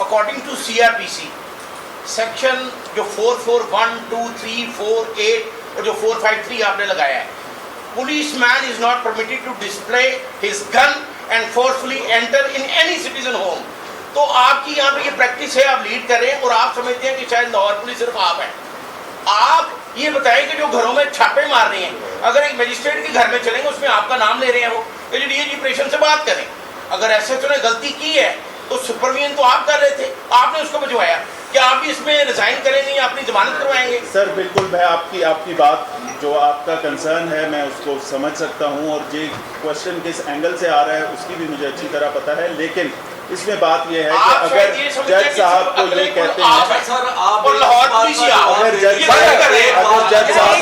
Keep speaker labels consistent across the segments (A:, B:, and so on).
A: According to CRPC section जो 441, 2, 3, 4, 8 और जो 453 आपने लगाया है, police man is not permitted to display his gun and forcefully enter in any citizen home. तो आपकी यहाँ पे ये प्रैक्टिस है, आप लीड कर रहे हैं और आप समझते हैं कि शायद लाहौर पुलिस सिर्फ आप है। आप ये बताएं कि जो घरों में छापे मार रहे हैं, अगर एक मजिस्ट्रेट के घर में चलेंगे उसमें आपका नाम ले रहे हैं, वो डीएजी ऑपरेशन से बात करें। अगर एसएचओ ने गलती की है तो सुपरविजन तो आप कर रहे थे, आपने उसको भिजवाया। क्या आप भी इसमें रिजाइन करेंगे या अपनी जमानत करवाएंगे?
B: सर बिल्कुल, मैं आपकी बात, जो आपका कंसर्न है मैं उसको समझ सकता हूं और ये क्वेश्चन किस एंगल से आ रहा है उसकी भी मुझे अच्छी तरह पता है। लेकिन इसमें बात यह है कि अगर जज साहब को ये कहते हैं, अगर जज साहब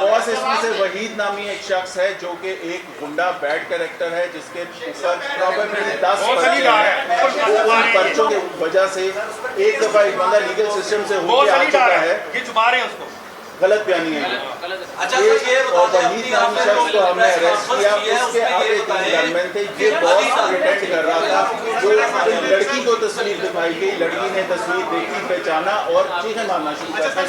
B: बॉस इसमें से वहीद नामी एक शख्स है जो कि एक गुंडा बैड कैरेक्टर है, जिसके ऊपर प्रॉबेबली 10 पर्चे हैं। उन पर्चों की वजह से एक दफा एक बंदा लीगल सिस्टम से होकर आ चुका है।
C: ये छुपा रहे हैं उसको,
B: गलत बयानी है।
D: अच्छा ये
B: और वहीद नामी शख्स को हमने अरेस्ट किया, उसके आगे 3 गनमैन थे। ये बॉस प्रिटेंड कर रहा था। जो लड़की को तस्वीर दिखाई गई, लड़की ने तस्वीर देखी, पहचाना और चीखें मारना शुरू कर दी।